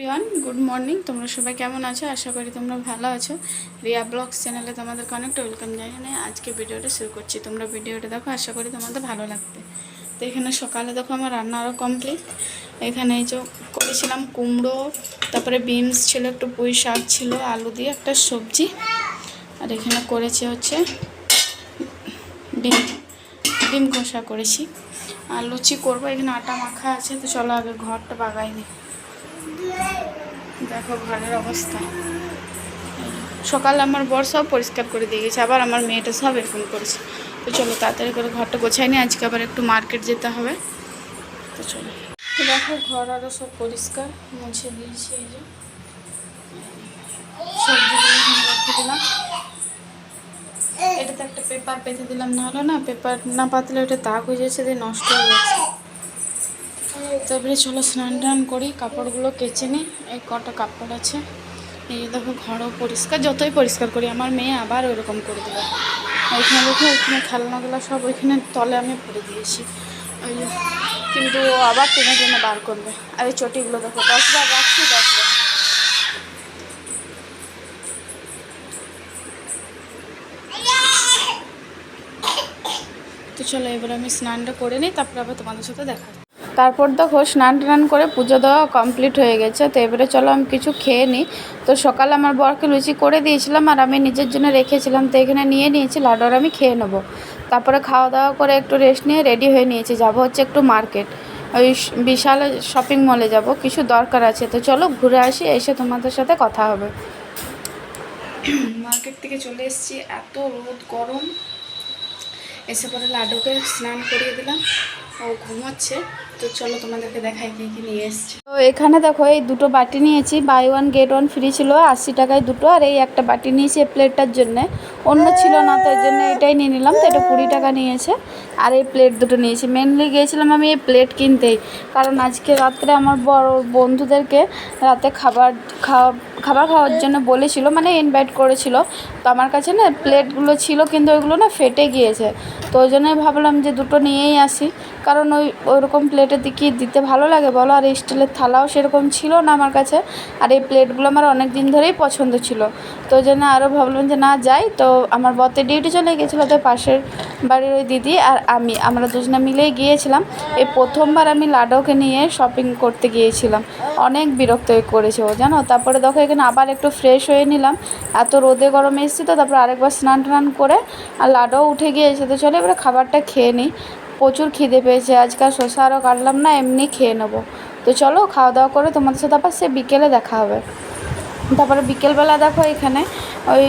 Everyone, good morning. তোমরা সবাই কেমন আছো? আশা করি তোমরা ভালো আছো। রিয়া ব্লগস চ্যানেলে তোমাদেরকে অনেকটা ওয়েলকাম জানিয়ে আজকে ভিডিওটা শুরু করছি। তোমরা ভিডিওটা দেখো, আশা করি তোমাদের ভালো লাগবে। তো এখানে সকালে দেখো আমার রান্না আরও কমপ্লিট। এখানে এই যে করেছিলাম কুমড়ো, তারপরে বিনস ছিল, একটু পুঁই শাক ছিল, আলু দিয়ে একটা সবজি। আর এখানে করেছি হচ্ছে ডিম কষা করেছি। আর লুচি করবো। এখানে আটা মাখা আছে, তো চলো আগে ঘরটা বাগাই দিই। দেখো ঘরের অবস্থা। সকালে আমার বর সব পরিষ্কার করে দিয়ে গেছে, আবার আমার মেয়েটা সব এরকম করেছে। তো চলো তাড়াতাড়ি করে ঘরটা গোছাই নি, আজকে আবার একটু মার্কেট যেতে হবে। তো চলো। তো দেখো ঘর আরও সব পরিষ্কার মুছে দিয়েছি। এই যে সবজিগুলো এখানে রেখে দিলাম। এটাতে একটা পেপার পেতে দিলাম, না হলো না, পেপার না পাতলে ওটা দাগ হয়ে যাচ্ছে, দিয়ে নষ্ট হয়ে যাচ্ছে। তারপরে চলো স্নান টান করি, কাপড়গুলো কেচে নিই। এই কটা কাপড় আছে। এই দেখো ঘরও পরিষ্কার, যতই পরিষ্কার করি আমার মেয়ে আবার ওইরকম করে দেবে। ওইখানে দেখো, ওইখানে খেলনাগুলো সব ওইখানে তলে আমি ভরে দিয়েছি, ওই কিন্তু ও আবার টেনে টেনে বার করবে। আর এই চটিগুলো দেখো 10 বার রাখছি, 10 বার। তো চলো এবার আমি স্নানটা করে নিই, তারপরে আবার তোমাদের সাথে দেখা। তারপর দেখো স্নান টান করে পুজো দেওয়া কমপ্লিট হয়ে গেছে। তো এবারে চলো আমি কিছু খেয়ে নিই। তো সকালে আমার বরকে লুচি করে দিয়েছিলাম, আর আমি নিজের জন্য রেখেছিলাম, তো এখানে নিয়ে নিয়েছি লাড্ডু, আর আমি খেয়ে নেবো। তারপরে খাওয়া দাওয়া করে একটু রেস্ট নিয়ে রেডি হয়ে নিয়েছি, যাব হচ্ছে একটু মার্কেট, ওই বিশাল শপিং মলে যাব, কিছু দরকার আছে। তো চলো ঘুরে আসি, এসে তোমাদের সাথে কথা হবে। মার্কেট থেকে চলে এসেছি, এত রোদ গরম। এসে পরে লাড্ডুকে স্নান করিয়ে দিলাম, ও ঘুমোচ্ছে। তো চলো তোমাদেরকে দেখাই কী কী নিয়ে এসছি। তো এখানে দেখো এই দুটো বাটি নিয়েছি, buy one get one free ছিল, 80 টাকায় দুটো। আর এই একটা বাটি নিয়েছি প্লেটটার জন্যে, অন্য ছিল না, তো এর জন্য এটাই নিয়ে নিলাম। তো এটা 20 টাকা নিয়েছে। আর এই প্লেট দুটো নিয়েছি। মেনলি গিয়েছিলাম আমি এই প্লেট কিনতেই, কারণ আজকে রাত্রে আমার বড় বন্ধুদেরকে রাতে খাবার খাওয়ার জন্য বলেছিল, মানে ইনভাইট করেছিল। তো আমার কাছে না প্লেটগুলো ছিল, কিন্তু ওইগুলো না ফেটে গিয়েছে। তো ওই জন্যই ভাবলাম যে দুটো নিয়েই আসি, কারণ ওইরকম প্লেটের দিকে দিতে ভালো লাগে বলো। আর স্টিলের থালাও সেরকম ছিল না আমার কাছে। আর এই প্লেটগুলো আমার অনেক দিন ধরেই পছন্দ ছিল। তো ওই জন্য আরও ভাবলাম যে না যাই। তো আমার বতে ডিউটি চলে গিয়েছিলো, তো পাশের বাড়ির ওই দিদি আর আমরা দুজনে মিলেই গিয়েছিলাম। এই প্রথমবার আমি লাড্ডুকে নিয়ে শপিং করতে গিয়েছিলাম, অনেক বিরক্ত করেছে ও, জানো। তারপরে দেখো এখানে আবার একটু ফ্রেশ হয়ে নিলাম, এত রোদে গরমে এসেছি। তো তারপর আরেকবার স্নান টান করে আর লাড্ডুও উঠে গিয়েছে। তো চলো এবারে খাবারটা খেয়ে নিই, প্রচুর খিদে পেয়েছে। আজকাল শসা আরও কাটলাম না, এমনি খেয়ে নেবো। তো চলো খাওয়া দাওয়া করে তোমাদের সাথে আবার সে বিকেলে দেখা হবে। তারপরে বিকেলবেলা দেখো এখানে ওই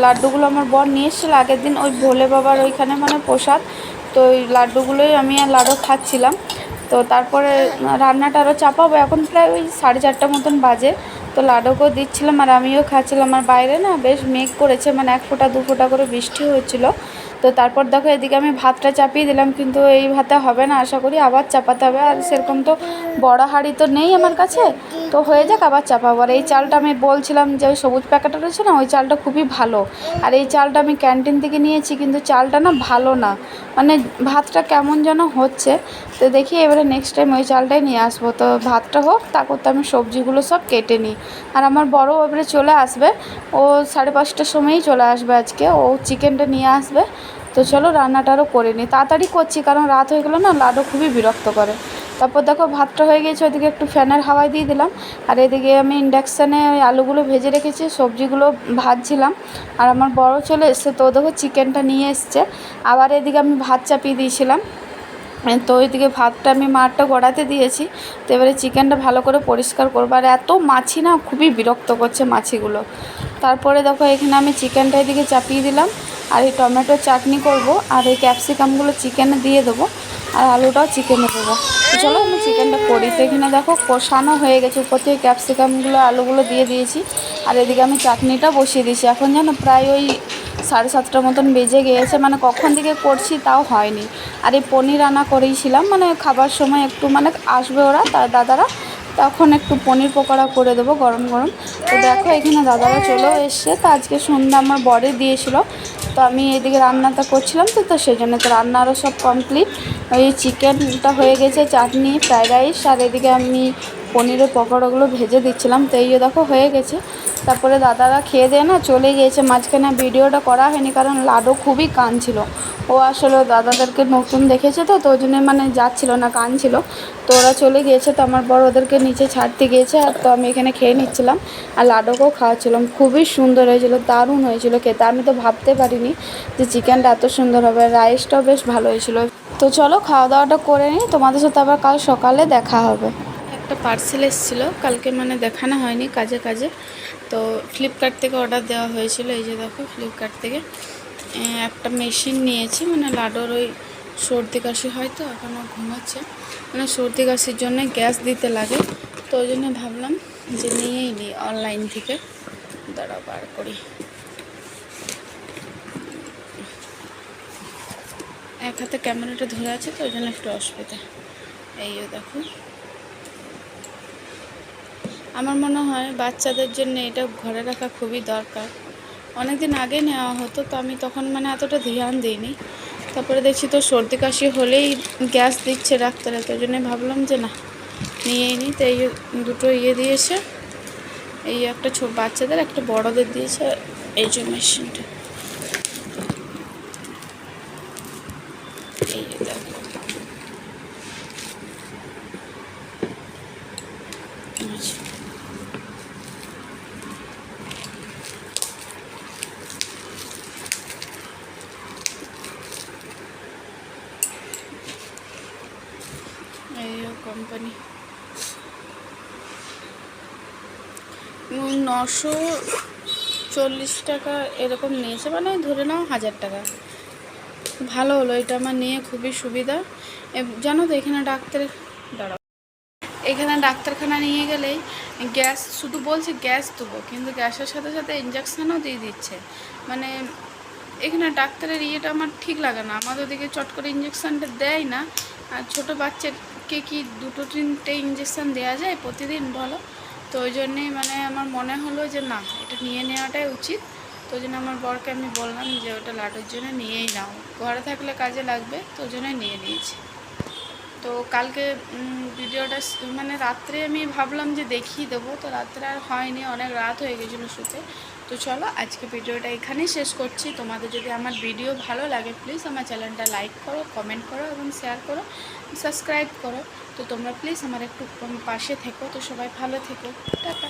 লাড্ডুগুলো আমার বর নিয়ে এসেছিলো আগের দিন, ওই ভোলে বাবার ওইখানে মানে প্রসাদ। তো ওই লাড্ডুগুলোই আমি আর লাড্ডু খাচ্ছিলাম। তো তারপরে রান্নাটা আরও চাপাবো, এখন প্রায় ওই 4:30 মতন বাজে। তো লাড্ডুকেও দিচ্ছিলাম আর আমিও খাচ্ছিলাম। আর বাইরে না বেশ মেঘ করেছে, মানে 1 ফোঁটা 2 ফোঁটা করে বৃষ্টি হচ্ছিলো। তো তারপর দেখো এদিকে আমি ভাতটা চাপিয়ে দিলাম, কিন্তু এই ভাতে হবে না, আশা করি আবার চাপাতে হবে। আর সেরকম তো বড় হাঁড়ি তো নেই আমার কাছে, তো হয়ে যাক আবার চাপাবো। আর এই চালটা আমি বলছিলাম যে ওই সবুজ প্যাকেটটা রয়েছে না, ওই চালটা খুবই ভালো। আর এই চালটা আমি ক্যান্টিন থেকে নিয়েছি, কিন্তু চালটা না ভালো না, মানে ভাতটা কেমন যেন হচ্ছে। তো দেখি এবারে নেক্সট টাইম ওই চালটাই নিয়ে আসবো। তো ভাতটা হোক, তা করতে আমি সবজিগুলো সব কেটে নিই। আর আমার বড় এবারে চলে আসবে, ও 5:30টার সময়ই চলে আসবে আজকে, ও চিকেনটা নিয়ে আসবে। তো চলো রান্নাটা আরও করে নিই, তাড়াতাড়ি করছি, কারণ রাত হয়ে গেলো না, লাড্ডু খুবই বিরক্ত করে। তারপর দেখো ভাতটা হয়ে গেছে, ওইদিকে একটু ফ্যানের হাওয়ায় দিয়ে দিলাম। আর এদিকে আমি ইন্ডাকশানে ওই আলুগুলো ভেজে রেখেছি, সবজিগুলো ভাজছিলাম। আর আমার বড় চলে এসছে, তো দেখো চিকেনটা নিয়ে এসছে। আবার এদিকে আমি ভাত চাপিয়ে দিয়েছিলাম, তো ওইদিকে ভাতটা আমি মাঠটা গড়াতে দিয়েছি। তো এবারে চিকেনটা ভালো করে পরিষ্কার করবো। আর এত মাছি না, খুবই বিরক্ত করছে মাছিগুলো। তারপরে দেখো এখানে আমি চিকেনটা এদিকে চাপিয়ে দিলাম, আর এই টমেটো চাটনি করব, আর এই ক্যাপসিকামগুলো চিকেনে দিয়ে দেবো, আর আলুটাও চিকেনে দেবো। তো চলো আমি চিকেনটা করি। তো এখানে দেখো কষানো হয়ে গেছে, উপর থেকে ক্যাপসিকামগুলো আলুগুলো দিয়ে দিয়েছি। আর এদিকে আমি চাটনিটা বসিয়ে দিয়েছি। এখন যেন প্রায় ওই 7:30 মতন বেজে গিয়েছে, মানে কখন থেকে করছি তাও হয়নি। আর এই পনির রান্না করেইছিলাম, মানে খাবার সময় একটু মানে আসবে ওরা তার দাদারা, তখন একটু পনির পকোড়া করে দেবো গরম গরম। তো দেখো এখানে দাদারা চলেও এসছে। তো আজকে সন্ধ্যা আমার বরে দিয়েছিল, তো আমি এদিকে রান্নাটা করছিলাম। তো সেই জন্য তো রান্না আরও সব কমপ্লিট। ওই চিকেনটা হয়ে গেছে, চাটনি, ফ্রাইড রাইস, আর এদিকে আমি পনিরের পকোড়াগুলো ভেজে দিচ্ছিলাম। তো এই যে দেখো হয়ে গেছে। তারপরে দাদারা খেয়ে দিয়ে না চলে গিয়েছে, মাঝখানে ভিডিওটা করা হয়নি কারণ লাডু খুবই কাঁদছিল। ও আসলে দাদাদেরকে নতুন দেখেছে তো ওই জন্য মানে যাচ্ছিল না, কাঁদছিল। তো ওরা চলে গিয়েছে, তো আমার বড় ওদেরকে নিচে ছাড়তে গিয়েছে, আর তো আমি এখানে খেয়ে নিচ্ছিলাম আর লাডুকেও খাওয়াচ্ছিলাম। খুবই সুন্দর হয়েছিল, দারুণ হয়েছিল খেতে। আমি তো ভাবতে পারিনি যে চিকেনটা এত সুন্দর হবে, রাইসটাও বেশ ভালো হয়েছিল। তো চলো খাওয়া দাওয়াটা করে নিই, তোমাদের সাথে আবার কাল সকালে দেখা হবে। একটা পার্সেল এসেছিলো কালকে, মানে দেখানো হয়নি কাজে কাজে, তো ফ্লিপকার্ট থেকে অর্ডার দেওয়া হয়েছিল। এই যে দেখো ফ্লিপকার্ট থেকে একটা মেশিন নিয়েছি, মানে লাডুর ওই সর্দি কাশি হয় তো এখনও ঘুমাচ্ছে, মানে সর্দি কাশির জন্য গ্যাস দিতে লাগে, তো ওই জন্য ভাবলাম যে নিয়েই নিই অনলাইন থেকে। দাঁড়াও বার করি, এক হাতে ক্যামেরাটা ধরে আছে তো ওই জন্য একটু অসুবিধা। এই দেখো, আমার মনে হয় বাচ্চাদের জন্য এটা ঘরে রাখা খুবই দরকার। অনেক দিন আগে নেওয়া হতো, তো আমি তখন মানে এতটা ধ্যান দিইনি। তারপরে দেখছি তো সর্দি কাশি হলেই গ্যাস দিচ্ছে ডাক্তারে, তো ওই জন্য ভাবলাম যে না নিয়েই নিই। তো এই দুটো দিয়েছে, এই একটা ছোট বাচ্চাদের, একটা বড়দের দিয়েছে। এই যে মেশিনটা, এই দেখো এই কোম্পানি 940 টাকা এরকম নিয়েছে, মানে ধরে নাও 1000 টাকা। ভালো হলো, এটা আমার নিয়ে খুবই সুবিধা। জানো তো এখানে এখানে ডাক্তারখানা নিয়ে গেলেই গ্যাস শুধু বলছে গ্যাস দেবো, কিন্তু গ্যাসের সাথে সাথে ইঞ্জেকশানও দিয়ে দিচ্ছে। মানে এখানে ডাক্তারের ইয়েটা আমার ঠিক লাগে না, আমাদের ওদিকে চট করে ইঞ্জেকশানটা দেয় না। আর ছোটো বাচ্চাকে কি 2-3টে ইঞ্জেকশান দেওয়া যায় প্রতিদিন বলো? তো ওই জন্যেই মানে আমার মনে হলো যে না, এটা নিয়ে নেওয়াটাই উচিত। তো ওই জন্য আমার বরকে আমি বললাম যে ওটা লাডুর জন্য নিয়েই নাও, ঘরে থাকলে কাজে লাগবে, তো ওই জন্যই নিয়ে নিয়েছি। তো কালকে ভিডিওটা মানে রাত্রে আমি ভাবলাম যে দেখিয়ে দেবো, তো রাত্রে আর হয়নি, অনেক রাত হয়ে গেছিলো শুতে। তো চলো আজকে ভিডিওটা এখানেই শেষ করছি। তোমাদের যদি আমার ভিডিও ভালো লাগে প্লিজ আমার চ্যানেলটা লাইক করো, কমেন্ট করো এবং শেয়ার করো, সাবস্ক্রাইব করো। তো তোমরা প্লিজ আমার একটু পাশে থেকো। তো সবাই ভালো থেকো, টাটা।